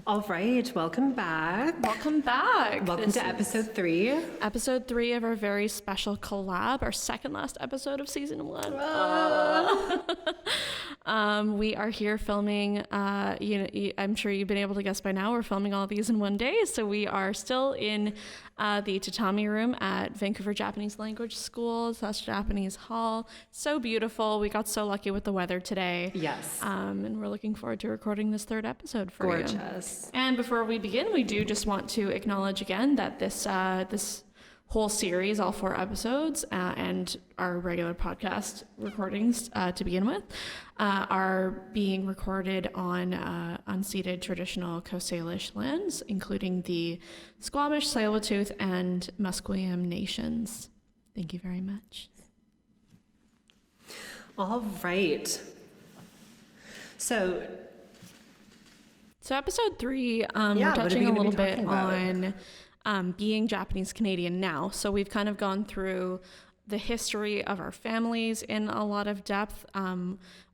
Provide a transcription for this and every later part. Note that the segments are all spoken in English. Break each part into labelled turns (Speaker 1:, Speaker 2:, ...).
Speaker 1: All right, welcome back.
Speaker 2: Welcome back.
Speaker 1: Welcome to episode 3.
Speaker 2: Episode 3 of our very special collab, our second last episode of season 1. We are here filming, I'm sure you've been able to guess by now, we're filming all these in one day. So we are still in the tatami room at Vancouver Japanese Language School / Japanese Hall. So beautiful. We got so lucky with the weather today.
Speaker 1: Yes.
Speaker 2: And we're looking forward to recording this third episode for you.
Speaker 1: Gorgeous.
Speaker 2: And before we begin, we do just want to acknowledge again that this whole series, all 4 episodes, and our regular podcast recordings to begin with, are being recorded on unceded traditional Coast Salish lands, including the Squamish, Tsleil-Waututh, and Musqueam nations. Thank you very much.
Speaker 1: All right. So
Speaker 2: episode 3, we're touching a little bit on being Japanese Canadian now. So we've kind of gone through the history of our families in a lot of depth,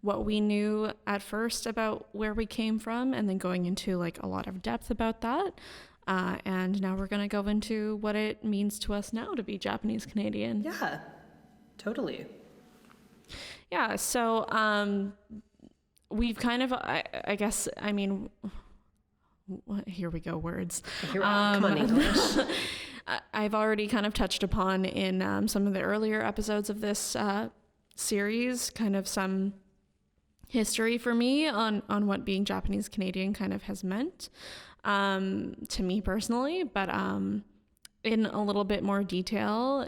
Speaker 2: what we knew at first about where we came from, and then going into like a lot of depth about that. And now we're going to go into what it means to us now to be Japanese Canadian.
Speaker 1: yeah, totally.
Speaker 2: Yeah, so we've kind of, I guess, I mean, here we go, words.
Speaker 1: Come on, English.
Speaker 2: I've already kind of touched upon in some of the earlier episodes of this series, kind of some history for me on what being Japanese Canadian kind of has meant to me personally. But in a little bit more detail,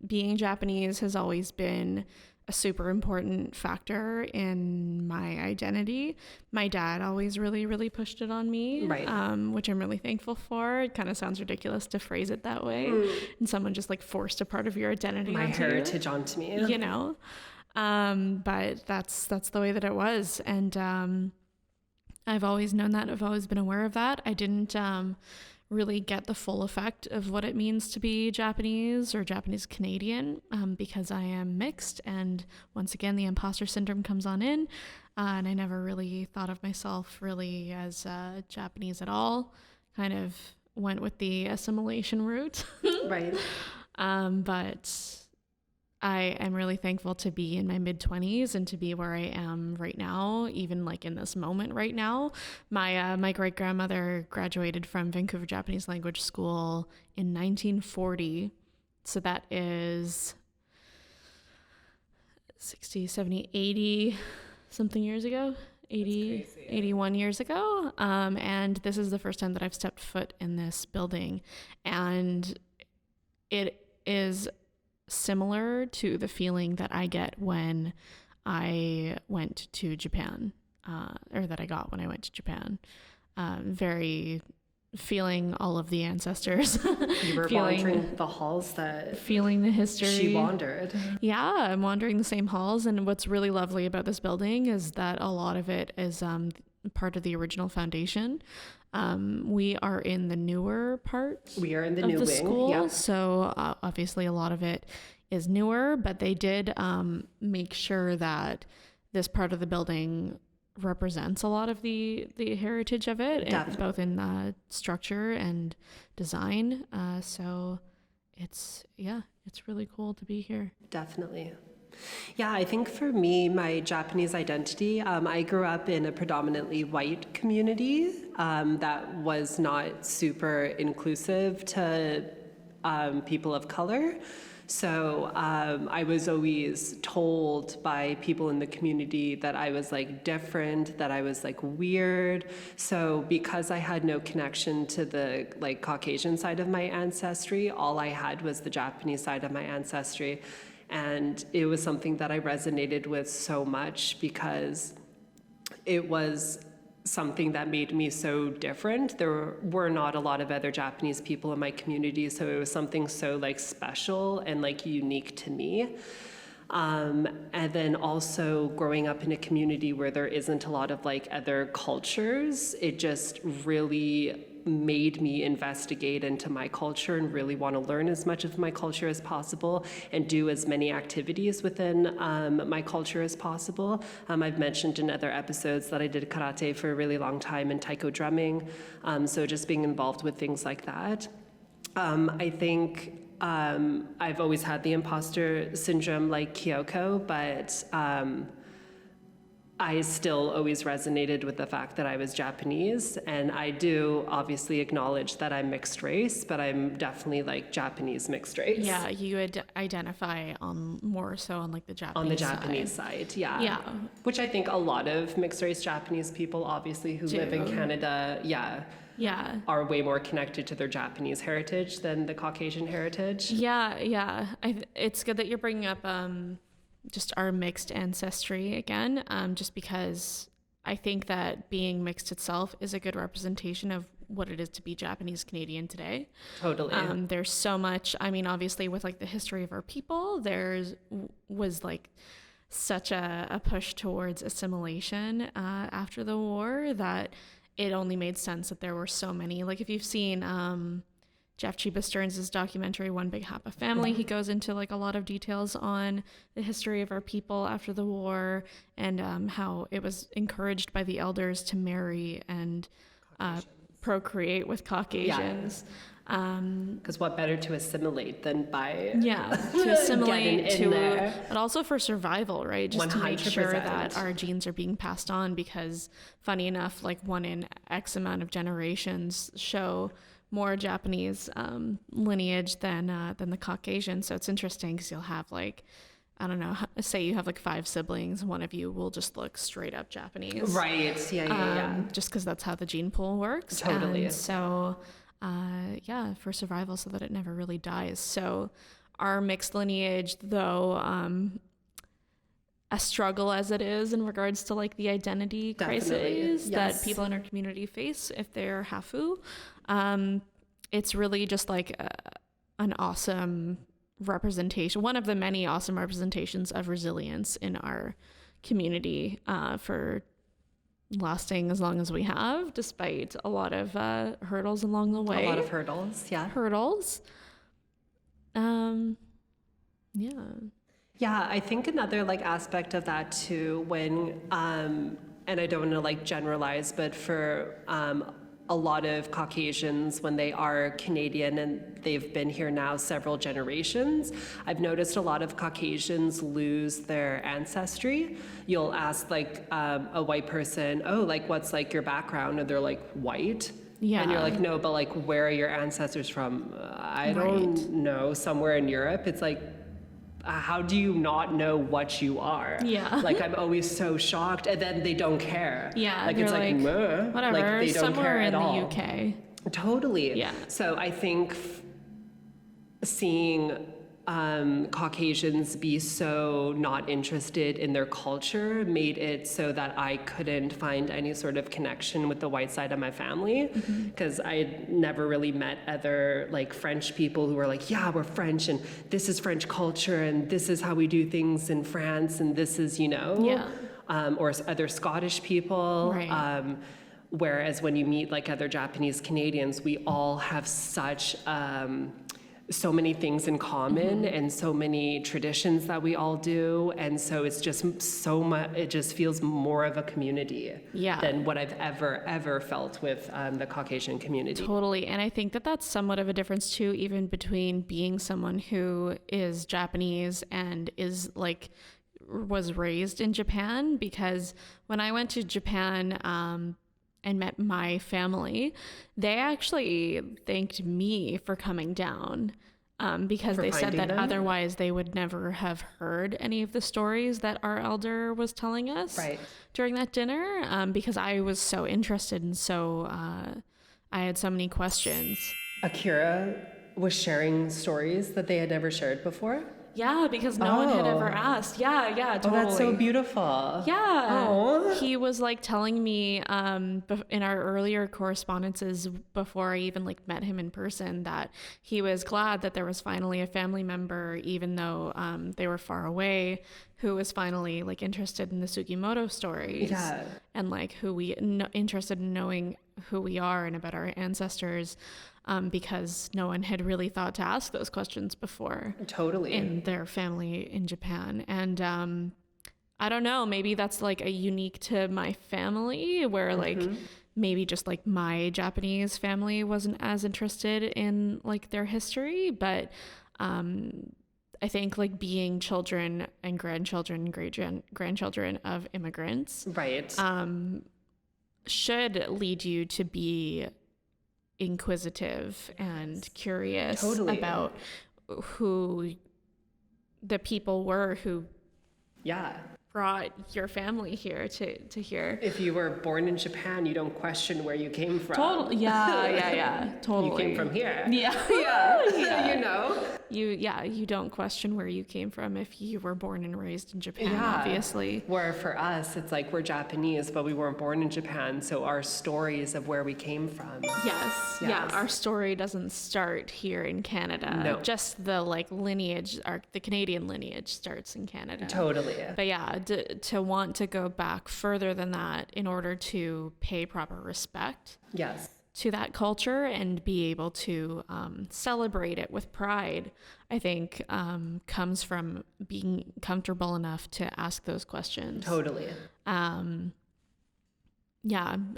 Speaker 2: being Japanese has always been a super important factor in my identity. My dad always really, really pushed it on me,
Speaker 1: right.
Speaker 2: Which I'm really thankful for. It kind of sounds ridiculous to phrase it that way. And someone just like forced a part of your identity
Speaker 1: My
Speaker 2: onto
Speaker 1: heritage onto me.
Speaker 2: you know? But that's the way that it was. And I've always known that. I've always been aware of that. I didn't really get the full effect of what it means to be Japanese or Japanese Canadian because I am mixed, and once again the imposter syndrome comes on in, and I never really thought of myself really as Japanese at all. Kind of went with the assimilation route.
Speaker 1: Right.
Speaker 2: But I am really thankful to be in my mid-20s and to be where I am right now, even like in this moment right now. My great-grandmother graduated from Vancouver Japanese Language School in 1940. So that is 60, 70, 80 something years ago. 80, 81 years ago. And this is the first time that I've stepped foot in this building. And it is similar to the feeling that I get when I went to Japan, or that I got when I went to Japan. Very feeling all of the ancestors.
Speaker 1: You were wandering the halls that
Speaker 2: feeling the history.
Speaker 1: She wandered.
Speaker 2: Yeah, I'm wandering the same halls. And what's really lovely about this building is that a lot of it is part of the original foundation. We are in the newer part.
Speaker 1: We are in the
Speaker 2: of
Speaker 1: new
Speaker 2: the
Speaker 1: wing.
Speaker 2: School,
Speaker 1: Yeah.
Speaker 2: so obviously a lot of it is newer, but they did make sure that this part of the building represents a lot of the heritage of it, both in structure and design. So it's really cool to be here.
Speaker 1: Definitely. Yeah, I think for me, my Japanese identity, I grew up in a predominantly white community that was not super inclusive to people of color. So I was always told by people in the community that I was like different, that I was like weird. So because I had no connection to the like Caucasian side of my ancestry, all I had was the Japanese side of my ancestry. And it was something that I resonated with so much because it was something that made me so different. There were not a lot of other Japanese people in my community, so it was something so like special and like unique to me. And then also growing up in a community where there isn't a lot of like other cultures, it just really made me investigate into my culture and really want to learn as much of my culture as possible and do as many activities within my culture as possible. I've mentioned in other episodes that I did karate for a really long time and taiko drumming, so just being involved with things like that. I think I've always had the imposter syndrome like Kyoko, but I still always resonated with the fact that I was Japanese, and I do obviously acknowledge that I'm mixed race, but I'm definitely like Japanese mixed race.
Speaker 2: Yeah, you would identify more so on like the Japanese
Speaker 1: on the Japanese side, yeah.
Speaker 2: Yeah.
Speaker 1: Which I think a lot of mixed race Japanese people, obviously, who live in Canada, are way more connected to their Japanese heritage than the Caucasian heritage.
Speaker 2: Yeah. It's good that you're bringing up just our mixed ancestry again, just because I think that being mixed itself is a good representation of what it is to be Japanese Canadian today.
Speaker 1: Totally.
Speaker 2: There's so much, I mean, obviously with like the history of our people, was like such a push towards assimilation after the war that it only made sense that there were so many. Like if you've seen Jeff Chiba Stearns' documentary, One Big Happy Family, he goes into like a lot of details on the history of our people after the war and how it was encouraged by the elders to marry and procreate with Caucasians.
Speaker 1: Because what better to assimilate than by
Speaker 2: to assimilate
Speaker 1: there.
Speaker 2: But also for survival, right? Just 100%. To make sure that our genes are being passed on, because funny enough, like one in X amount of generations show more Japanese lineage than the Caucasian. So it's interesting because you'll have like, I don't know, say you have like 5 siblings, one of you will just look straight up Japanese.
Speaker 1: Right, yeah.
Speaker 2: Just because that's how the gene pool works.
Speaker 1: Totally.
Speaker 2: And so, for survival, so that it never really dies. So our mixed lineage, though, a struggle as it is in regards to like the identity crises that people in our community face if they're Hafu, it's really just like an awesome representation, one of the many awesome representations of resilience in our community for lasting as long as we have, despite a lot of hurdles along the way.
Speaker 1: A lot of hurdles, yeah. Yeah, I think another like aspect of that too, when and I don't want to like generalize, but for a lot of Caucasians, when they are Canadian and they've been here now several generations, I've noticed a lot of Caucasians lose their ancestry. You'll ask like a white person, oh, like what's like your background? And they're like, white. Yeah. And you're like, no, but like where are your ancestors from? I don't know, somewhere in Europe. It's like, how do you not know what you are? Yeah. Like, I'm always so shocked. And then they don't care.
Speaker 2: Yeah.
Speaker 1: Like, it's like, meh.
Speaker 2: Whatever.
Speaker 1: Like, they don't care at all.
Speaker 2: Somewhere in the UK.
Speaker 1: Totally. Yeah. So I think seeing Caucasians be so not interested in their culture made it so that I couldn't find any sort of connection with the white side of my family, because I had never really met other like French people who were like, yeah, we're French and this is French culture and this is how we do things in France and this is, or other Scottish people. Right. Whereas when you meet like other Japanese Canadians, we all have such so many things in common and so many traditions that we all do, and so it's just so much, it just feels more of a community than what I've ever felt with the Caucasian community.
Speaker 2: Totally. And I think that that's somewhat of a difference too, even between being someone who is Japanese and is like was raised in Japan, because when I went to Japan and met my family, they actually thanked me for coming down because they said that otherwise they would never have heard any of the stories that our elder was telling us during that dinner, because I was so interested and so I had so many questions.
Speaker 1: Akira was sharing stories that they had never shared before?
Speaker 2: Yeah, because no one had ever asked. Yeah, totally.
Speaker 1: Oh, that's so beautiful.
Speaker 2: Yeah.
Speaker 1: Aww.
Speaker 2: He was like telling me in our earlier correspondences before I even like met him in person that he was glad that there was finally a family member, even though they were far away, who was finally like interested in the Sugimoto stories. Yeah. And like who we interested in knowing who we are and about our ancestors, because no one had really thought to ask those questions before.
Speaker 1: Totally.
Speaker 2: In their family in Japan. And I don't know, maybe that's like a unique to my family, where like maybe just like my Japanese family wasn't as interested in like their history, but I think like being children and grandchildren, grandchildren of immigrants,
Speaker 1: right,
Speaker 2: should lead you to be inquisitive and curious
Speaker 1: totally.
Speaker 2: about who the people were who brought your family here to here.
Speaker 1: If you were born in Japan, you don't question where you came from.
Speaker 2: Totally. Yeah. Totally.
Speaker 1: You came from here.
Speaker 2: Yeah.
Speaker 1: You know?
Speaker 2: You don't question where you came from if you were born and raised in Japan, obviously.
Speaker 1: Where for us, it's like we're Japanese, but we weren't born in Japan, so our stories of where we came from.
Speaker 2: Yes. Yeah, our story doesn't start here in Canada.
Speaker 1: No.
Speaker 2: Just the like lineage, the Canadian lineage starts in Canada.
Speaker 1: Totally.
Speaker 2: But yeah, to want to go back further than that in order to pay proper respect.
Speaker 1: Yes.
Speaker 2: To that culture and be able to celebrate it with pride, I think comes from being comfortable enough to ask those questions.
Speaker 1: Totally.
Speaker 2: Yeah,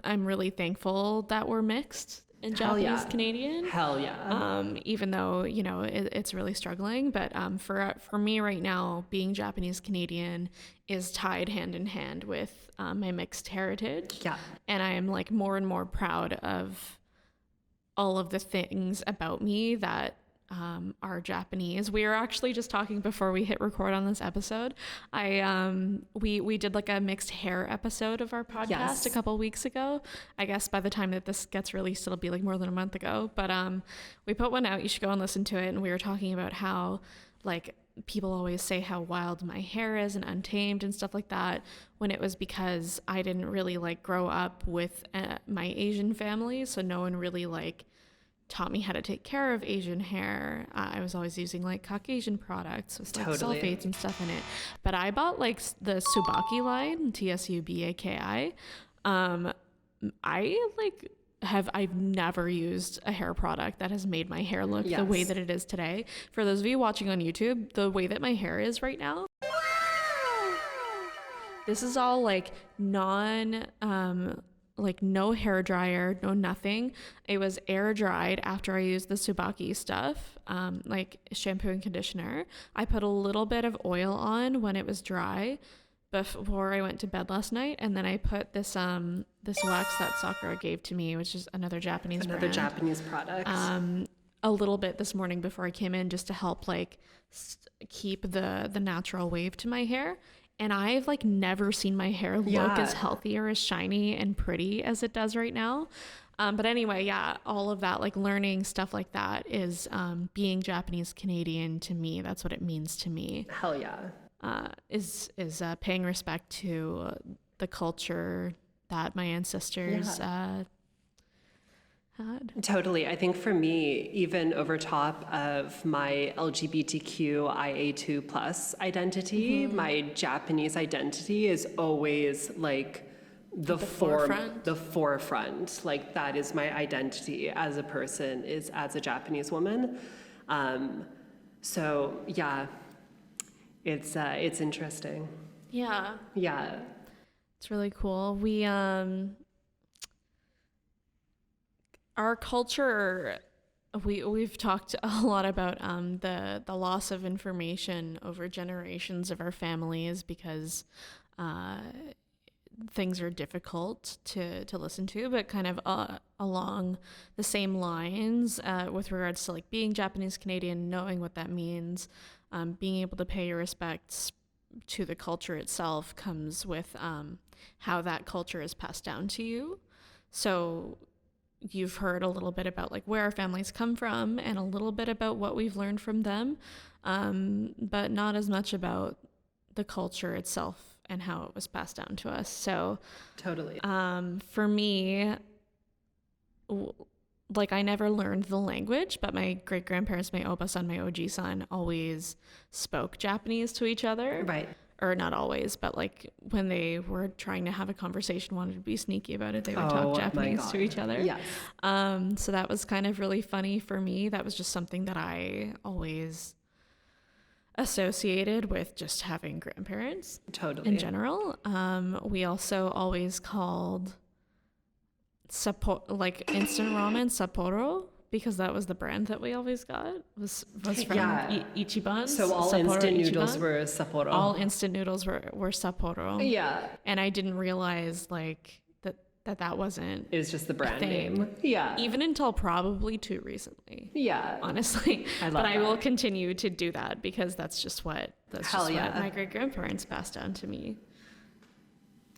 Speaker 2: I'm really thankful that we're mixed in Japanese Canadian.
Speaker 1: Hell yeah.
Speaker 2: Even though, you know, it's really struggling. But for me right now, being Japanese Canadian is tied hand in hand with my mixed heritage.
Speaker 1: Yeah.
Speaker 2: And I am like more and more proud of all of the things about me that are Japanese. We were actually just talking before we hit record on this episode. We did like a mixed hair episode of our podcast a couple weeks ago. I guess by the time that this gets released, it'll be like more than a month ago. But we put one out. You should go and listen to it. And we were talking about how like people always say how wild my hair is and untamed and stuff like that, when it was because I didn't really like grow up with my Asian family. So no one really like taught me how to take care of Asian hair. I was always using like Caucasian products with like sulfates and stuff in it. But I bought like the Tsubaki line, Tsubaki. I've never used a hair product that has made my hair look the way that it is today. For those of you watching on YouTube, the way that my hair is right now, this is all like like no hair dryer, no nothing. It was air dried after I used the Tsubaki stuff, like shampoo and conditioner. I put a little bit of oil on when it was dry before I went to bed last night, and then I put this wax that Sakura gave to me, which is another Japanese
Speaker 1: product.
Speaker 2: A little bit this morning before I came in, just to help like keep the natural wave to my hair. And I've like never seen my hair look as healthy or as shiny and pretty as it does right now. But anyway, all of that, like learning stuff like that is being Japanese Canadian to me. That's what it means to me.
Speaker 1: Hell yeah.
Speaker 2: Is paying respect to the culture that my ancestors had.
Speaker 1: Totally. I think for me, even over top of my LGBTQIA2 plus identity, my Japanese identity is always like the forefront. Like that is my identity as a person, is as a Japanese woman. So yeah, it's interesting.
Speaker 2: Yeah.
Speaker 1: Yeah.
Speaker 2: It's really cool. We our culture, we've talked a lot about the loss of information over generations of our families, because things are difficult to listen to, but kind of along the same lines with regards to like being Japanese Canadian, knowing what that means, being able to pay your respects to the culture itself comes with how that culture is passed down to you. So you've heard a little bit about like where our families come from and a little bit about what we've learned from them, but not as much about the culture itself and how it was passed down to us. So
Speaker 1: totally.
Speaker 2: For me, like I never learned the language, but my great grandparents, my Oba-san, my Oji-san, always spoke Japanese to each other.
Speaker 1: Right.
Speaker 2: or not always, but like when they were trying to have a conversation, wanted to be sneaky about it, they would talk Japanese to each other.
Speaker 1: Yes.
Speaker 2: So that was kind of really funny for me. That was just something that I always associated with just having grandparents.
Speaker 1: Totally.
Speaker 2: In general. We also always called like instant ramen Sapporo, because that was the brand that we always got, was from Ichiban.
Speaker 1: So all
Speaker 2: Sapporo
Speaker 1: instant noodles
Speaker 2: Ichiban.
Speaker 1: were Sapporo.
Speaker 2: All instant noodles were Sapporo.
Speaker 1: Yeah.
Speaker 2: And I didn't realize like that wasn't
Speaker 1: It was just the brand
Speaker 2: thing.
Speaker 1: name. Yeah.
Speaker 2: Even until probably too recently.
Speaker 1: Yeah.
Speaker 2: Honestly.
Speaker 1: I love
Speaker 2: but
Speaker 1: that.
Speaker 2: I will continue to do that because that's just what what my great grandparents passed down to me.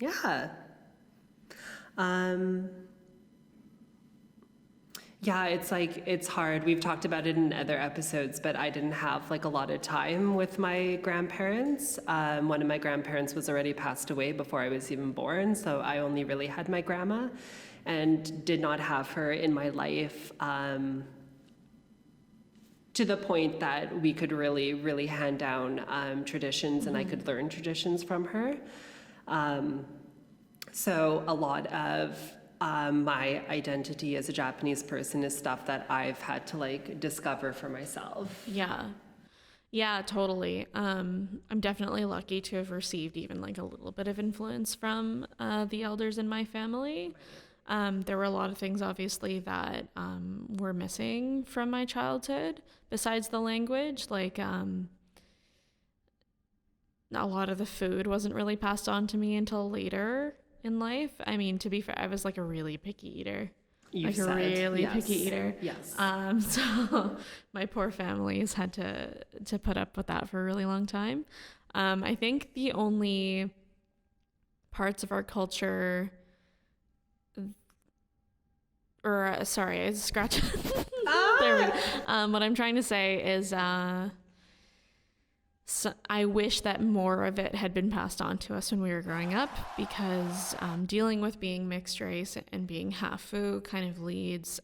Speaker 1: Yeah. Yeah, it's hard. We've talked about it in other episodes, but I didn't have like a lot of time with my grandparents. One of my grandparents was already passed away before I was even born, so I only really had my grandma and did not have her in my life to the point that we could really, really hand down traditions and I could learn traditions from her. So a lot of my identity as a Japanese person is stuff that I've had to like discover for myself.
Speaker 2: Yeah, totally. I'm definitely lucky to have received even like a little bit of influence from the elders in my family. There were a lot of things obviously that were missing from my childhood besides the language, like a lot of the food wasn't really passed on to me until later in life. I mean, to be fair, I was like a really picky eater. Picky eater.
Speaker 1: Yes.
Speaker 2: So my poor families had to put up with that for a really long time. I think the only parts of our culture, I scratched. There we go. What I'm trying to say is, so I wish that more of it had been passed on to us when we were growing up, because dealing with being mixed race and being Hafu kind of leads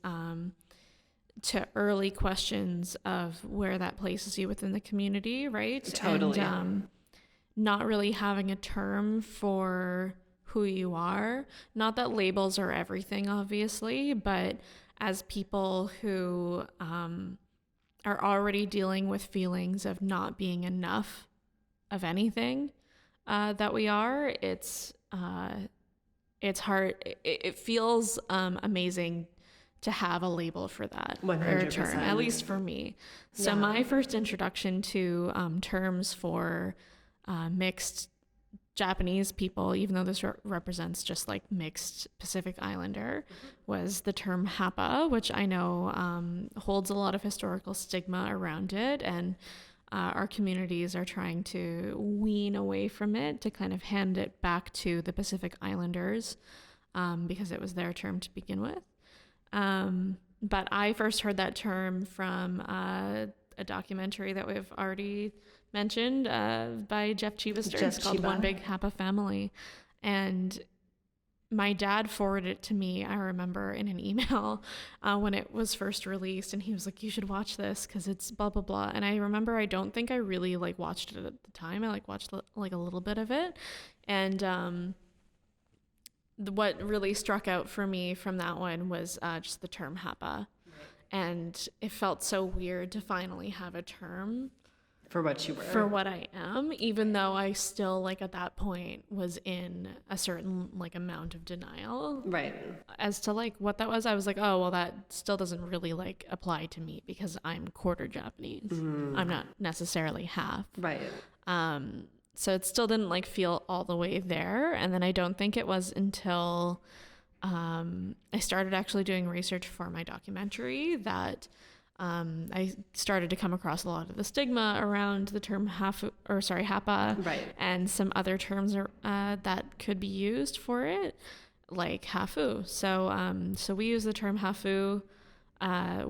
Speaker 2: to early questions of where that places you within the community, right?
Speaker 1: Totally.
Speaker 2: And not really having a term for who you are. Not that labels are everything, obviously, but as people who are already dealing with feelings of not being enough of anything that we are, it's hard. It feels amazing to have a label for that,
Speaker 1: 100%.
Speaker 2: or a term, at least for me. So my first introduction to terms for mixed Japanese people, even though this represents just like mixed Pacific Islander, was the term Hapa, which I know holds a lot of historical stigma around it, and our communities are trying to wean away from it to kind of hand it back to the Pacific Islanders because it was their term to begin with. But I first heard that term from a documentary that we've already mentioned by Jeff Chivester. It's called One Big Hapa Family. And my dad forwarded it to me, I remember, in an email when it was first released. And he was like, you should watch this because it's blah, blah, blah. And I remember I don't think I really like watched it at the time. I like watched like a little bit of it. And what really struck out for me from that one was just the term Hapa. And it felt so weird to finally have a term
Speaker 1: for what you were,
Speaker 2: for what I am, even though I still, like, at that point was in a certain like amount of denial,
Speaker 1: right,
Speaker 2: as to like what that was. I was like, oh well, that still doesn't really like apply to me because I'm quarter Japanese. I'm not necessarily half,
Speaker 1: right.
Speaker 2: So it still didn't like feel all the way there. And then I don't think it was until I started actually doing research for my documentary that I started to come across a lot of the stigma around the term Hapa,
Speaker 1: right,
Speaker 2: and some other terms that could be used for it, like Hafu. So we use the term Hafu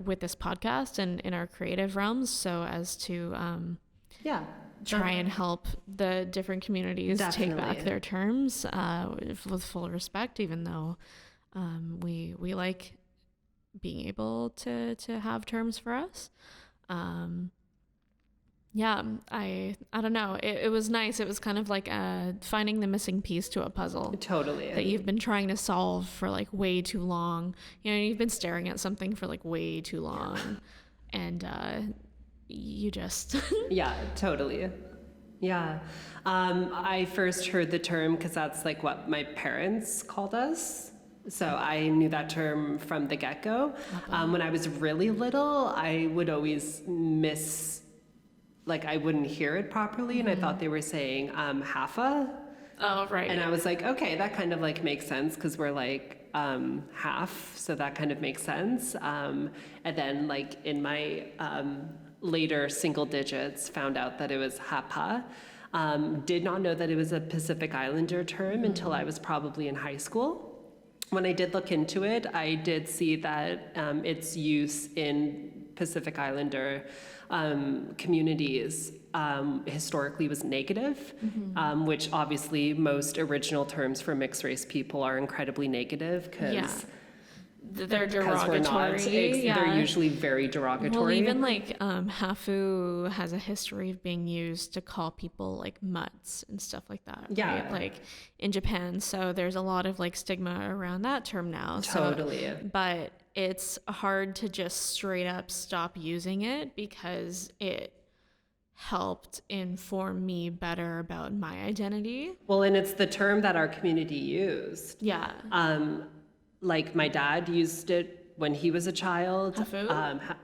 Speaker 2: with this podcast and in our creative realms, so as to try and help the different communities take back their terms with full respect, even though we like being able to have terms for us. yeah, I don't know. It was nice. It was kind of like finding the missing piece to a puzzle
Speaker 1: Totally.
Speaker 2: that you've been trying to solve for like way too long. You know, you've been staring at something for like way too long, and you just
Speaker 1: Yeah, totally. Yeah. I first heard the term because that's like what my parents called us. So I knew that term from the get-go. When I was really little, I would always I wouldn't hear it properly, and I thought they were saying Hafa.
Speaker 2: oh right.
Speaker 1: And I was like, okay, that kind of like makes sense because we're like half, so that kind of makes sense. And then like in my later single digits, found out that it was Hapa. Did not know that it was a Pacific Islander term until I was probably in high school. When I did look into it, I did see that its use in Pacific Islander communities historically was negative, which obviously most original terms for mixed race people are incredibly negative because
Speaker 2: they're derogatory.
Speaker 1: They're usually very derogatory.
Speaker 2: Well, even like Hafu has a history of being used to call people like mutts and stuff like that.
Speaker 1: Yeah.
Speaker 2: Right? Like in Japan. So there's a lot of like stigma around that term now.
Speaker 1: Totally.
Speaker 2: But it's hard to just straight up stop using it because it helped inform me better about my identity.
Speaker 1: Well, and it's the term that our community used.
Speaker 2: Yeah.
Speaker 1: Like my dad used it when he was a child.
Speaker 2: Hafu?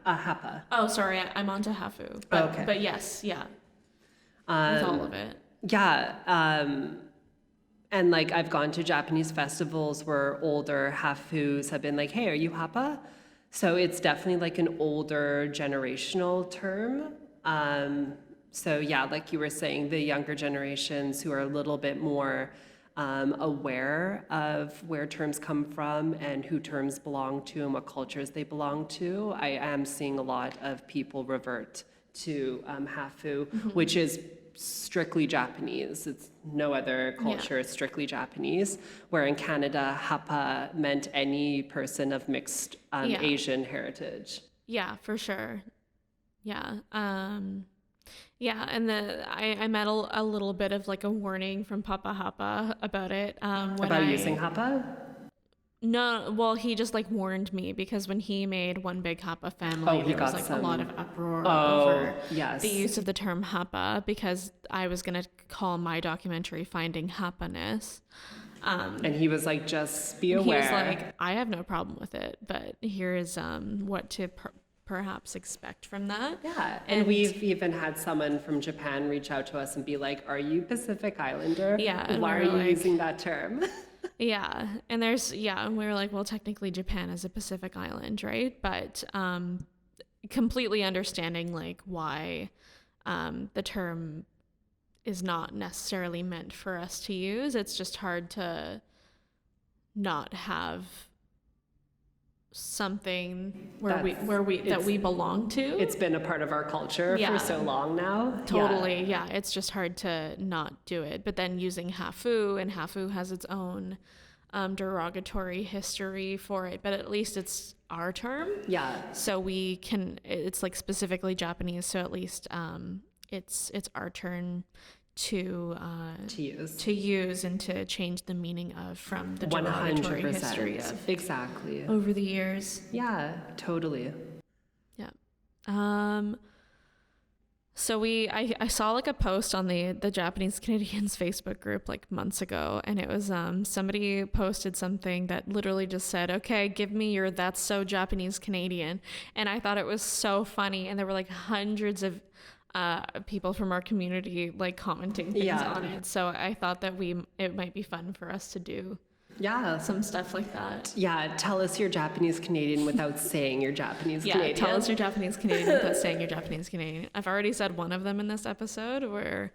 Speaker 1: Hapa.
Speaker 2: Oh, sorry, I'm onto Hafu. But,
Speaker 1: Okay.
Speaker 2: But yes, yeah. With all of it.
Speaker 1: Yeah. And like I've gone to Japanese festivals where older Hafus have been like, hey, are you Hapa? So it's definitely like an older generational term. So yeah, like you were saying, the younger generations who are a little bit more aware of where terms come from and who terms belong to and what cultures they belong to. I am seeing a lot of people revert to Hafu, which is strictly Japanese. It's no other culture, it's strictly Japanese. Where in Canada, Hapa meant any person of mixed Asian heritage.
Speaker 2: Yeah, for sure. Yeah. Yeah, and I met a little bit of like a warning from Papa Hapa about it.
Speaker 1: Using Hapa?
Speaker 2: No, well, he just like warned me because when he made One Big Hapa Family, there was like a lot of uproar over the use of the term Hapa because I was going to call my documentary Finding Happiness.
Speaker 1: And he was like, just be aware.
Speaker 2: He was like, I have no problem with it, but here is what to perhaps expect from that.
Speaker 1: Yeah, and we've even had someone from Japan reach out to us and be like, are you Pacific Islander?
Speaker 2: Yeah. And
Speaker 1: why are you using that term?
Speaker 2: Yeah, and and we were like, well, technically Japan is a Pacific island, right? But completely understanding like why the term is not necessarily meant for us to use. It's just hard to not have something that we belong to.
Speaker 1: It's been a part of our culture for so long now.
Speaker 2: Totally, yeah. It's just hard to not do it. But then using Hafu, and Hafu has its own derogatory history for it, but at least it's our term.
Speaker 1: Yeah.
Speaker 2: So it's like specifically Japanese, so at least it's our turn to use and to change the meaning of from the derogatory
Speaker 1: 100%.
Speaker 2: history of
Speaker 1: exactly
Speaker 2: over the years.
Speaker 1: Yeah, totally.
Speaker 2: Yeah. So I saw like a post on the Japanese Canadians Facebook group like months ago, and it was somebody posted something that literally just said, okay, give me your that's so Japanese Canadian. And I thought it was so funny, and there were like hundreds of people from our community like commenting things on it. So I thought that it might be fun for us to do some stuff like that.
Speaker 1: Yeah, tell us you're Japanese Canadian without saying you're Japanese Canadian.
Speaker 2: Tell us you're Japanese Canadian without saying you're Japanese Canadian. I've already said one of them in this episode where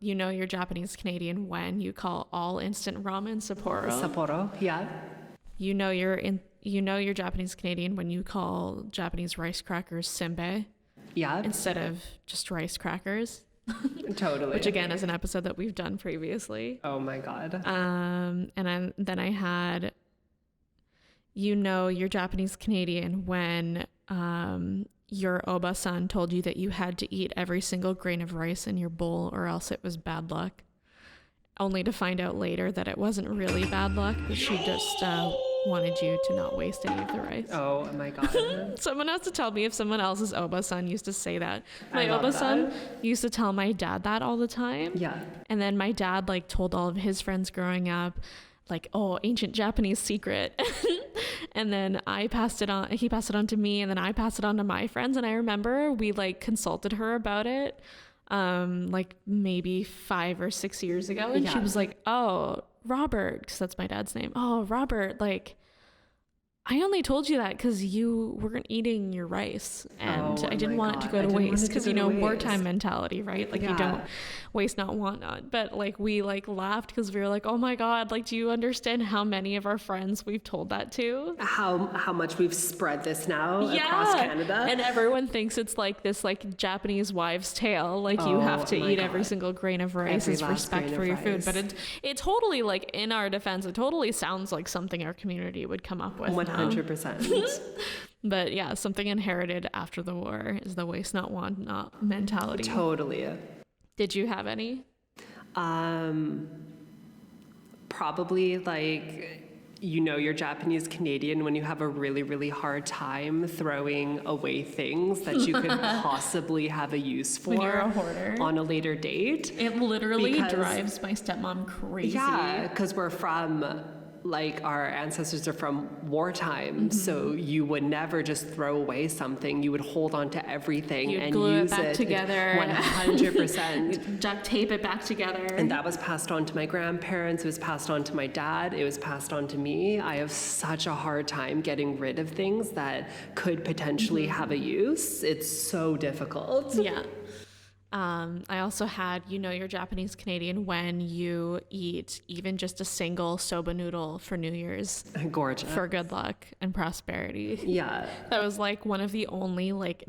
Speaker 2: you're Japanese Canadian when you call all instant ramen Sapporo.
Speaker 1: Sapporo, yeah.
Speaker 2: You're Japanese Canadian when you call Japanese rice crackers senbei.
Speaker 1: Yeah.
Speaker 2: Instead of just rice crackers.
Speaker 1: Totally.
Speaker 2: Which again is an episode that we've done previously.
Speaker 1: Oh my God.
Speaker 2: And then I had, you're Japanese Canadian when your Oba-san told you that you had to eat every single grain of rice in your bowl or else it was bad luck, only to find out later that it wasn't really bad luck, but she just wanted you to not waste any of the rice.
Speaker 1: Oh my God.
Speaker 2: Someone has to tell me if someone else's Oba-san used to say that. My
Speaker 1: I love
Speaker 2: Oba-san
Speaker 1: that.
Speaker 2: used to tell my dad that all the time.
Speaker 1: Yeah.
Speaker 2: And then my dad like told all of his friends growing up, like, oh, ancient Japanese secret. And then he passed it on to me, and then I passed it on to my friends. And I remember we like consulted her about it like maybe 5 or 6 years ago, and she was like, oh, Robert, because that's my dad's name. Oh, Robert, like, I only told you that because you weren't eating your rice, and I didn't want it to go to waste, because, you know, wartime mentality, right? Like, you don't waste not, want not. But like, we like laughed because we were like, oh my God, like, do you understand how many of our friends we've told that to?
Speaker 1: How much we've spread this now across Canada.
Speaker 2: And everyone thinks it's like this like Japanese wives' tale, like you have to eat every single grain of rice as respect for your food. But it totally, like, in our defense, it totally sounds like something our community would come up with.
Speaker 1: 100%.
Speaker 2: But yeah, something inherited after the war is the waste not, want not mentality.
Speaker 1: Totally.
Speaker 2: Did you have any?
Speaker 1: Probably like, you know, you're Japanese Canadian when you have a really, really hard time throwing away things that you could possibly have a use for
Speaker 2: when you're a hoarder
Speaker 1: on a later date.
Speaker 2: It literally drives my stepmom crazy.
Speaker 1: Yeah, because we're from, like, our ancestors are from wartime, so you would never just throw away something. You would hold on to everything
Speaker 2: You'd
Speaker 1: and
Speaker 2: glue
Speaker 1: use
Speaker 2: it back together.
Speaker 1: 100%.
Speaker 2: Duct tape it back together.
Speaker 1: And that was passed on to my grandparents. It was passed on to my dad. It was passed on to me. I have such a hard time getting rid of things that could potentially have a use. It's so difficult.
Speaker 2: Yeah. I also had, you know, you're Japanese Canadian when you eat even just a single soba noodle for New Year's.
Speaker 1: Gorgeous.
Speaker 2: For good luck and prosperity.
Speaker 1: Yeah.
Speaker 2: That was like one of the only like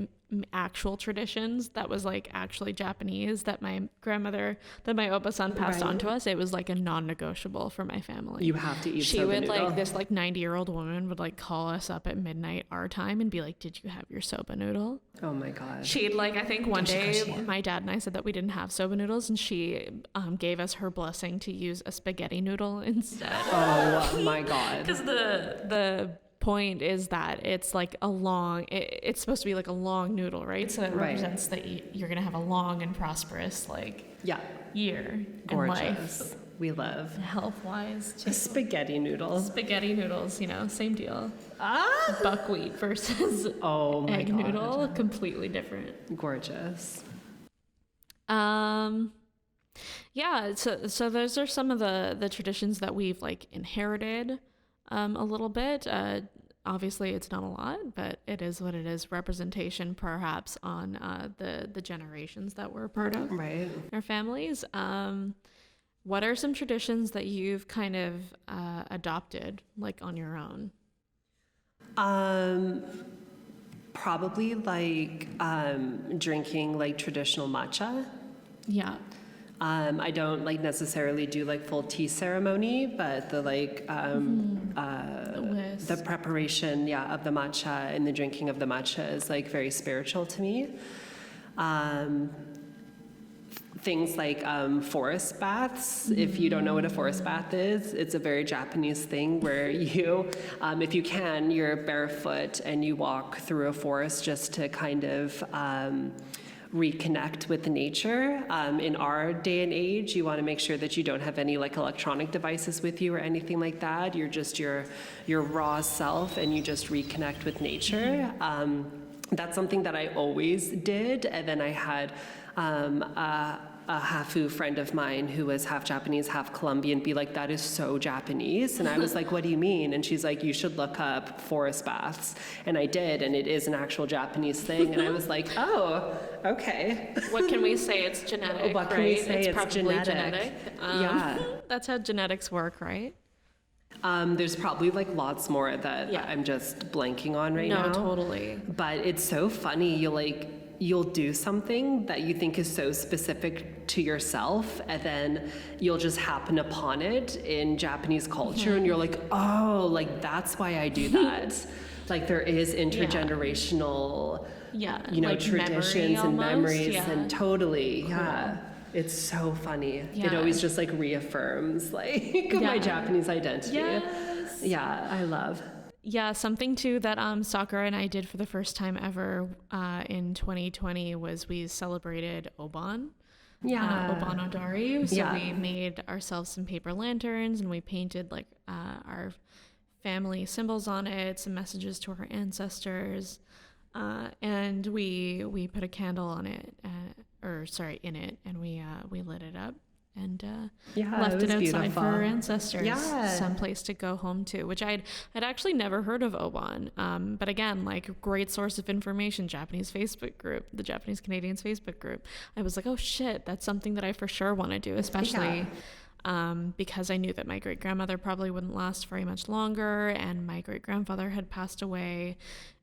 Speaker 2: actual traditions that was like actually Japanese that my grandmother, that my Oba-san passed on to us. It was like a non-negotiable for my family.
Speaker 1: You have to eat
Speaker 2: She
Speaker 1: soba
Speaker 2: would
Speaker 1: noodle.
Speaker 2: like, this like 90-year-old woman would like call us up at midnight our time and be like, did you have your soba noodle?
Speaker 1: Oh my God.
Speaker 2: She'd like, I think one day my dad and I said that we didn't have soba noodles, and she gave us her blessing to use a spaghetti noodle instead.
Speaker 1: Oh my God.
Speaker 2: Because the point is that it's like a long, it's supposed to be like a long noodle, right? So it represents that you're gonna have a long and prosperous year.
Speaker 1: Gorgeous.
Speaker 2: And life.
Speaker 1: We love
Speaker 2: Health-wise too.
Speaker 1: spaghetti noodles.
Speaker 2: Spaghetti noodles, you know, same deal.
Speaker 1: Ah.
Speaker 2: Buckwheat versus
Speaker 1: Oh my
Speaker 2: egg
Speaker 1: God.
Speaker 2: noodle, completely different.
Speaker 1: Gorgeous.
Speaker 2: Yeah, so those are some of the traditions that we've like inherited a little bit. Obviously it's not a lot, but it is what it is. Representation perhaps on the generations that we're a part of.
Speaker 1: Right.
Speaker 2: Our families. What are some traditions that you've kind of adopted like on your own?
Speaker 1: Probably like drinking like traditional matcha.
Speaker 2: Yeah.
Speaker 1: I don't like necessarily do like full tea ceremony, but the like the preparation, of the matcha and the drinking of the matcha is like very spiritual to me. Things like forest baths. If you don't know what a forest bath is, it's a very Japanese thing where you, if you can, you're barefoot and you walk through a forest just to kind of reconnect with nature. In our day and age, you want to make sure that you don't have any like electronic devices with you or anything like that. You're just your raw self, and you just reconnect with nature. That's something that I always did. And then I had a Hafu friend of mine who was half Japanese, half Colombian be like, that is so Japanese. And I was like, what do you mean? And she's like, you should look up forest baths. And I did, and it is an actual Japanese thing. And I was like, oh, okay.
Speaker 2: What can we say? It's genetic,
Speaker 1: What can
Speaker 2: right?
Speaker 1: we say? It's
Speaker 2: probably
Speaker 1: genetic.
Speaker 2: Yeah. That's how genetics work, right?
Speaker 1: There's probably like lots more that I'm just blanking on right now.
Speaker 2: No, totally.
Speaker 1: But it's so funny. You like, you'll do something that you think is so specific to yourself, and then you'll just happen upon it in Japanese culture, and you're like, oh, like that's why I do that. Like there is intergenerational, you know, like traditions and memories, and totally, cool. It's so funny. It always just like reaffirms like my Japanese identity. Yeah, I love.
Speaker 2: Yeah, something too that Sakura and I did for the first time ever in 2020 was we celebrated Oban. Oban Odari. So we made ourselves some paper lanterns, and we painted like our family symbols on it, some messages to our ancestors, and we put a candle on it, in it, and we lit it up. And left it outside beautiful. For our ancestors, someplace to go home to, which I'd actually never heard of Oban. But again, like great source of information, Japanese Facebook group, the Japanese Canadians Facebook group. I was like, oh shit, that's something that I for sure want to do, especially because I knew that my great grandmother probably wouldn't last very much longer, and my great grandfather had passed away,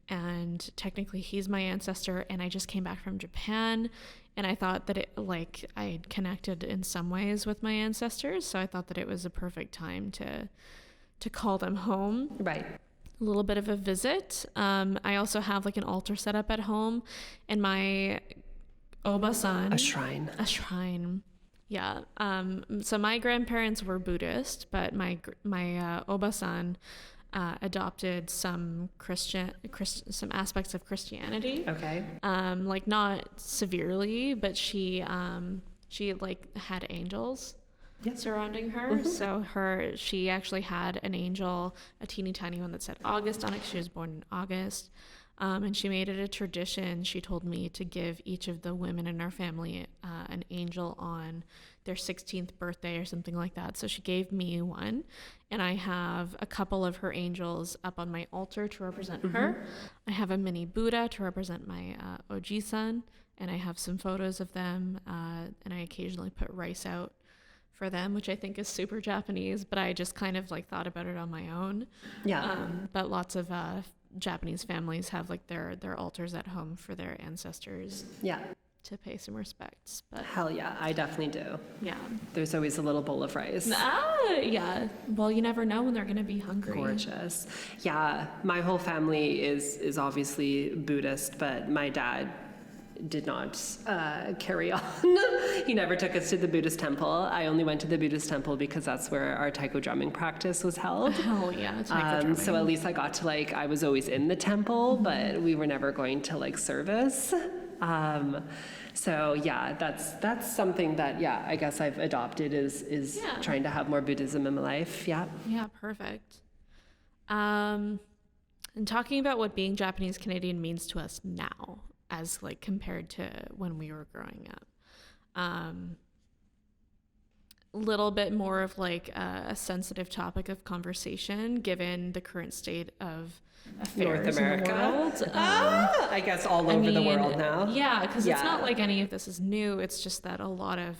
Speaker 2: and technically he's my ancestor, and I just came back from Japan. And I thought that I had connected in some ways with my ancestors, so I thought that it was a perfect time to call them home.
Speaker 1: Right.
Speaker 2: A little bit of a visit. I also have like an altar set up at home, and my Oba-san.
Speaker 1: A shrine.
Speaker 2: Yeah. So my grandparents were Buddhist, but my Oba-san adopted some some aspects of Christianity.
Speaker 1: Okay.
Speaker 2: Like not severely, but she like had angels surrounding her. So she actually had an angel, a teeny tiny one that said August on it. She was born in August. And she made it a tradition. She told me to give each of the women in our family an angel on their 16th birthday or something like that. So she gave me one, and I have a couple of her angels up on my altar to represent her. I have a mini Buddha to represent my Oji-san, and I have some photos of them, and I occasionally put rice out for them, which I think is super Japanese, but I just kind of like thought about it on my own. But lots of Japanese families have like their altars at home for their ancestors. To pay some respects. But
Speaker 1: hell yeah, I definitely do.
Speaker 2: Yeah.
Speaker 1: There's always a little bowl of rice.
Speaker 2: Yeah. Well, you never know when they're going to be hungry.
Speaker 1: Gorgeous. Yeah, my whole family is obviously Buddhist, but my dad did not carry on. He never took us to the Buddhist temple. I only went to the Buddhist temple because that's where our taiko drumming practice was held.
Speaker 2: Oh yeah, taiko drumming.
Speaker 1: So at least I got to I was always in the temple, but we were never going to service. So yeah, that's something that I guess I've adopted is trying to have more Buddhism in my life. Yeah,
Speaker 2: perfect. And talking about what being Japanese Canadian means to us now as compared to when we were growing up, little bit more of a sensitive topic of conversation given the current state of affairs
Speaker 1: North America.
Speaker 2: In the world.
Speaker 1: I guess all over the world now.
Speaker 2: Yeah, because it's not like any of this is new. It's just that a lot of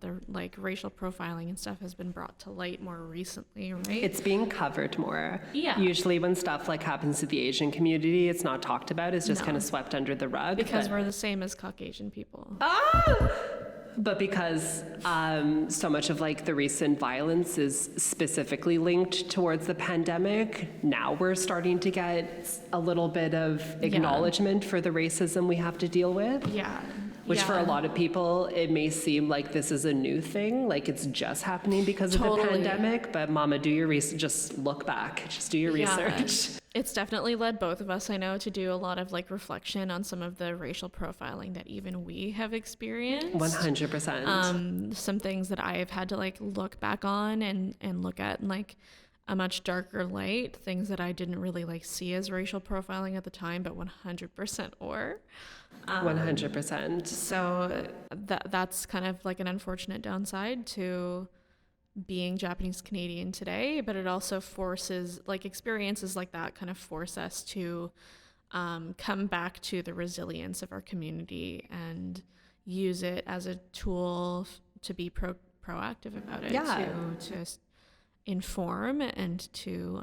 Speaker 2: the racial profiling and stuff has been brought to light more recently, right?
Speaker 1: It's being covered more.
Speaker 2: Yeah.
Speaker 1: Usually when stuff happens to the Asian community, it's not talked about. It's just kind of swept under the rug.
Speaker 2: Because we're the same as Caucasian people.
Speaker 1: But because so much of the recent violence is specifically linked towards the pandemic, now we're starting to get a little bit of acknowledgement for the racism we have to deal with.
Speaker 2: Yeah.
Speaker 1: Which for a lot of people, it may seem like this is a new thing, like it's just happening because of the pandemic. But mama, do your research. Just look back. Just do your research.
Speaker 2: It's definitely led both of us, I know, to do a lot of reflection on some of the racial profiling that even we have experienced.
Speaker 1: 100%.
Speaker 2: Some things that I have had to look back on and look at in a much darker light, things that I didn't really see as racial profiling at the time, but 100% were.
Speaker 1: 100%.
Speaker 2: So that's kind of an unfortunate downside to being Japanese Canadian today, but it also forces experiences like that kind of force us to come back to the resilience of our community and use it as a tool to be proactive about it. inform and to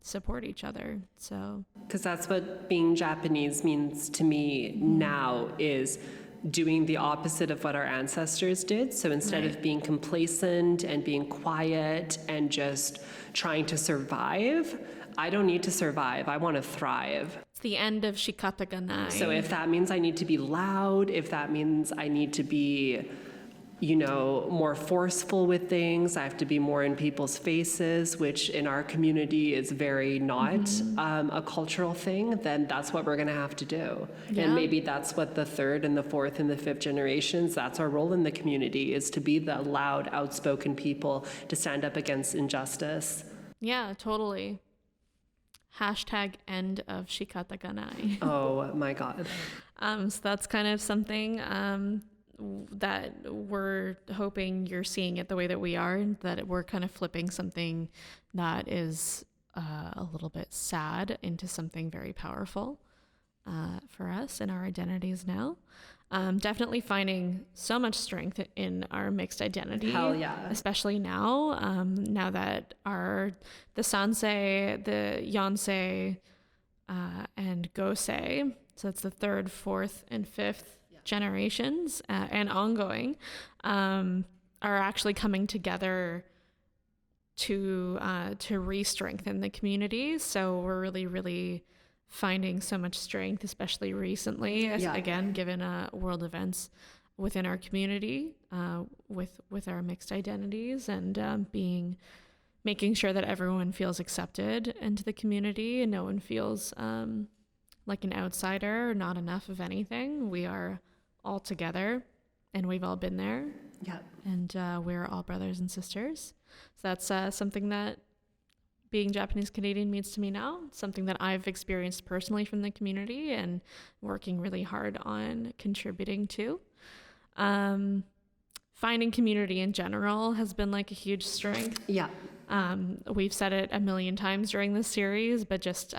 Speaker 2: support each other. So,
Speaker 1: because that's what being Japanese means to me now, is doing the opposite of what our ancestors did. So instead of being complacent and being quiet and just trying to survive, I don't need to survive. I want to thrive.
Speaker 2: it's the end of shikata ga nai.
Speaker 1: So if that means I need to be loud, if that means I need to be, more forceful with things, I have to be more in people's faces, which in our community is very not a cultural thing, then that's what we're going to have to do.
Speaker 2: Yeah.
Speaker 1: And maybe that's what the third and the fourth and the fifth generations, that's our role in the community, is to be the loud, outspoken people, to stand up against injustice.
Speaker 2: Yeah, totally. Hashtag end of shikata ga nai.
Speaker 1: Oh my God.
Speaker 2: So that's kind of something that we're hoping you're seeing it the way that we are, that we're kind of flipping something that is a little bit sad into something very powerful for us and our identities now. Definitely finding so much strength in our mixed identity.
Speaker 1: Hell yeah.
Speaker 2: Especially now, now that the Sansei, the Yonsei, and Gosei, so it's the third, fourth, and fifth generations and ongoing, are actually coming together to re-strengthen the community. So we're really, really finding so much strength, especially recently, again, given world events within our community, with our mixed identities, and making sure that everyone feels accepted into the community and no one feels like an outsider or not enough of anything. We are all together, and we've all been there.
Speaker 1: Yeah.
Speaker 2: And we're all brothers and sisters. So that's something that being Japanese Canadian means to me now. It's something that I've experienced personally from the community and working really hard on contributing to. Finding community in general has been like a huge strength.
Speaker 1: Yeah.
Speaker 2: We've said it a million times during this series, but just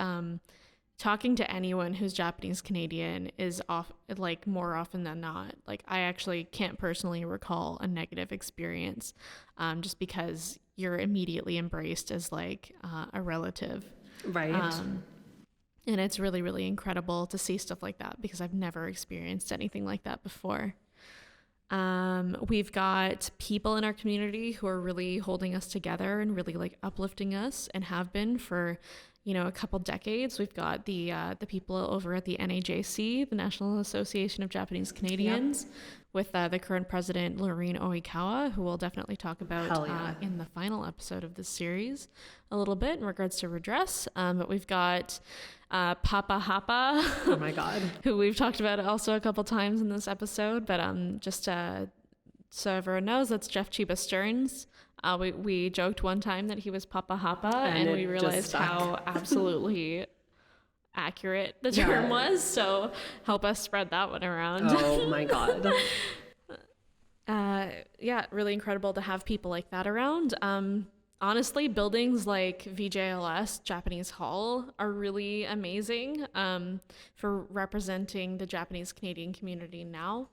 Speaker 2: talking to anyone who's Japanese Canadian is more often than not. Like, I actually can't personally recall a negative experience, just because you're immediately embraced as like a relative.
Speaker 1: Right.
Speaker 2: And it's really, really incredible to see stuff like that, because I've never experienced anything like that before. We've got people in our community who are really holding us together and really like uplifting us, and have been for a couple decades. We've got the people over at the NAJC, the National Association of Japanese Canadians, with the current president, Loreen Oikawa, who we'll definitely talk about in the final episode of this series a little bit in regards to redress. But we've got Papa Hapa,
Speaker 1: Oh my God,
Speaker 2: who we've talked about also a couple times in this episode. But just so everyone knows, that's Jeff Chiba Stearns. We joked one time that he was Papa Hapa, and we realized how absolutely accurate the term was. So help us spread that one around.
Speaker 1: Oh my God.
Speaker 2: Really incredible to have people like that around. Honestly, buildings like VJLS, Japanese Hall, are really amazing for representing the Japanese Canadian community now.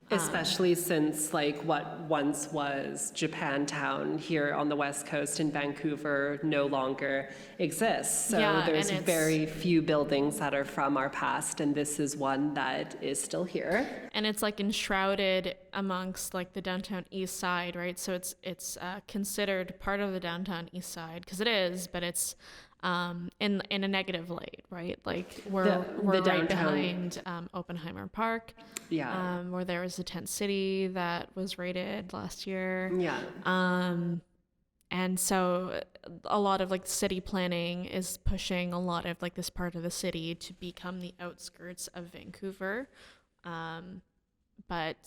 Speaker 1: Especially since like what once was Japantown here on the West Coast in Vancouver no longer exists. So there's very few buildings that are from our past, and this is one that is still here.
Speaker 2: And it's like enshrouded amongst like the downtown east side, right? So it's considered part of the downtown east side, because it is, but it's in a negative light, right? Like we're right behind Oppenheimer Park, where there was a tent city that was raided last year. And so a lot of like city planning is pushing a lot of like this part of the city to become the outskirts of Vancouver. But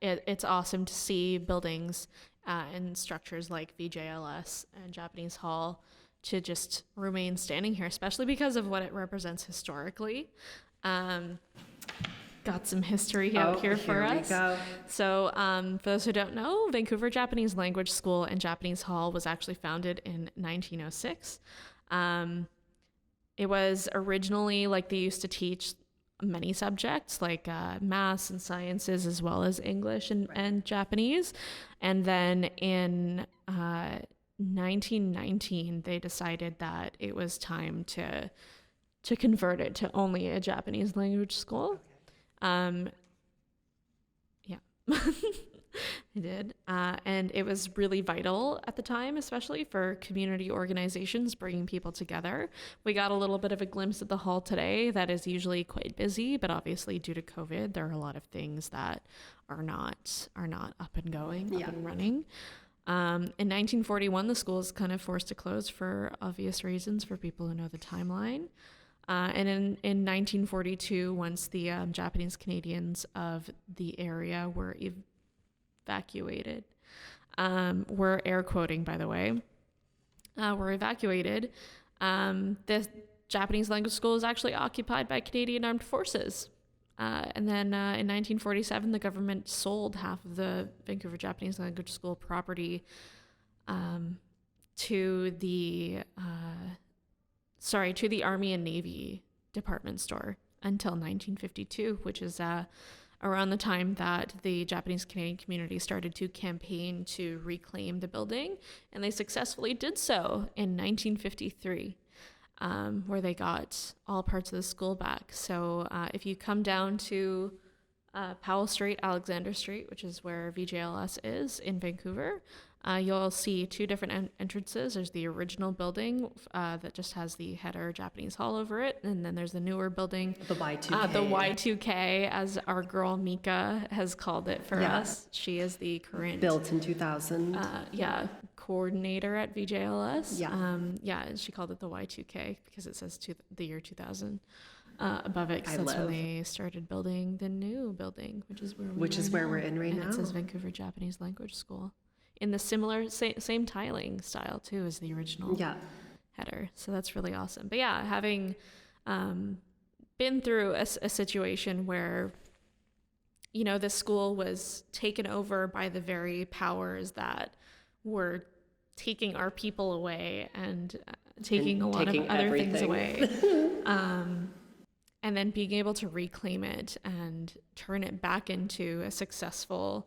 Speaker 2: it's awesome to see buildings and structures like VJLS and Japanese Hall to just remain standing here, especially because of what it represents historically. Got some history out here for us. Go. So for those who don't know, Vancouver Japanese Language School and Japanese Hall was actually founded in 1906. It was originally like they used to teach many subjects like maths and sciences, as well as English and Japanese. And then in 1919, they decided that it was time to convert it to only a Japanese language school. Yeah, they did. And it was really vital at the time, especially for community organizations bringing people together. We got a little bit of a glimpse at the hall today that is usually quite busy, but obviously due to COVID, there are a lot of things that are not up and going, up and running. In 1941, the school is kind of forced to close for obvious reasons for people who know the timeline. And in 1942, once the Japanese Canadians of the area were evacuated, we're air quoting, by the way, were evacuated, the Japanese language school is actually occupied by Canadian Armed Forces. And then in 1947, the government sold half of the Vancouver Japanese Language School property to the Army and Navy department store until 1952, which is around the time that the Japanese Canadian community started to campaign to reclaim the building, and they successfully did so in 1953. Where they got all parts of the school back. So if you come down to Powell Street, Alexander Street, which is where VJLS is in Vancouver, you'll see two different entrances. There's the original building that just has the header Japanese Hall over it, and then there's the newer building,
Speaker 1: the Y2K.
Speaker 2: The Y2K, as our girl Mika has called it for us. She is the current
Speaker 1: built in 2000.
Speaker 2: Coordinator at VJLS.
Speaker 1: Yeah.
Speaker 2: She called it the Y2K because it says the year 2000 above it, because that's when they started building the new building, which is where we're in right now. It says Vancouver Japanese Language School in the similar same tiling style too as the original header. So that's really awesome. But yeah, having been through a situation where, you know, the school was taken over by the very powers that were taking our people away and taking a lot of other things away. And then being able to reclaim it and turn it back into a successful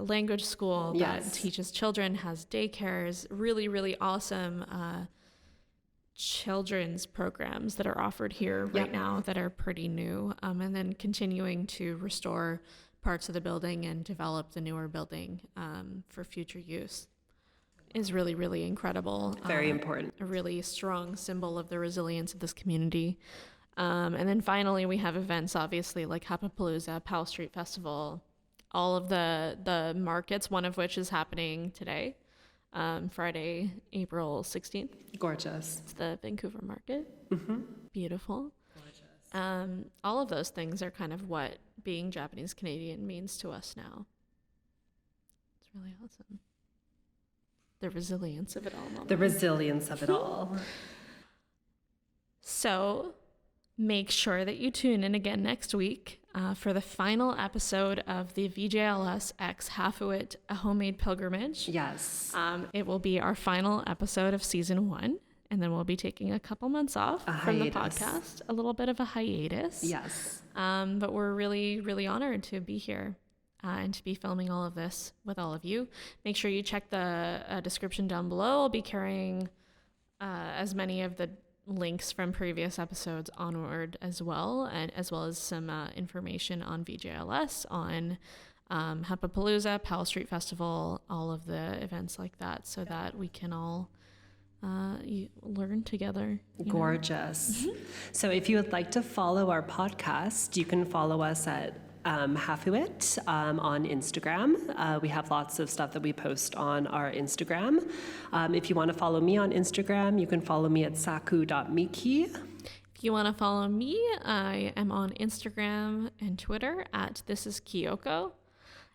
Speaker 2: language school that teaches children, has daycares, really, really awesome children's programs that are offered here right now that are pretty new. And then continuing to restore parts of the building and develop the newer building for future use is really, really incredible.
Speaker 1: Very important.
Speaker 2: A really strong symbol of the resilience of this community. And then finally, we have events, obviously, like Hapapalooza, Powell Street Festival, all of the markets, one of which is happening today, Friday, April 16th.
Speaker 1: Gorgeous.
Speaker 2: It's the Vancouver Market.
Speaker 1: Mm-hmm.
Speaker 2: Beautiful. Gorgeous. All of those things are kind of what being Japanese Canadian means to us now. It's really awesome. The resilience of it all. Mama.
Speaker 1: The resilience of it all.
Speaker 2: So make sure that you tune in again next week for the final episode of the VJLS-X Hafu a Homemade Pilgrimage.
Speaker 1: Yes.
Speaker 2: It will be our final episode of season 1, and then we'll be taking a couple months off from the podcast, a little bit of a hiatus.
Speaker 1: Yes.
Speaker 2: But we're really, really honored to be here. And to be filming all of this with all of you. Make sure you check the description down below. I'll be carrying as many of the links from previous episodes onward as well, and as well as some information on VJLS, on Hapapalooza, Powell Street Festival, all of the events like that, so that we can all learn together.
Speaker 1: Gorgeous. So if you would like to follow our podcast, you can follow us at Hafu on Instagram. We have lots of stuff that we post on our Instagram. If you want to follow me on Instagram, you can follow me at saku.miki.
Speaker 2: If you want to follow me, I am on Instagram and Twitter at thisiskyoko.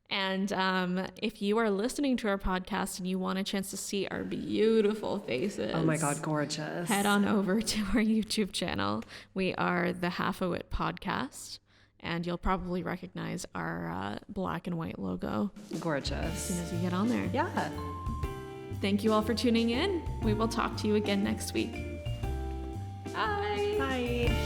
Speaker 2: And if you are listening to our podcast and you want a chance to see our beautiful faces,
Speaker 1: oh my God, gorgeous,
Speaker 2: head on over to our YouTube channel. We are the Hafu Podcast. And you'll probably recognize our black and white logo.
Speaker 1: Gorgeous.
Speaker 2: As soon as you get on there.
Speaker 1: Yeah.
Speaker 2: Thank you all for tuning in. We will talk to you again next week. Bye.
Speaker 1: Bye.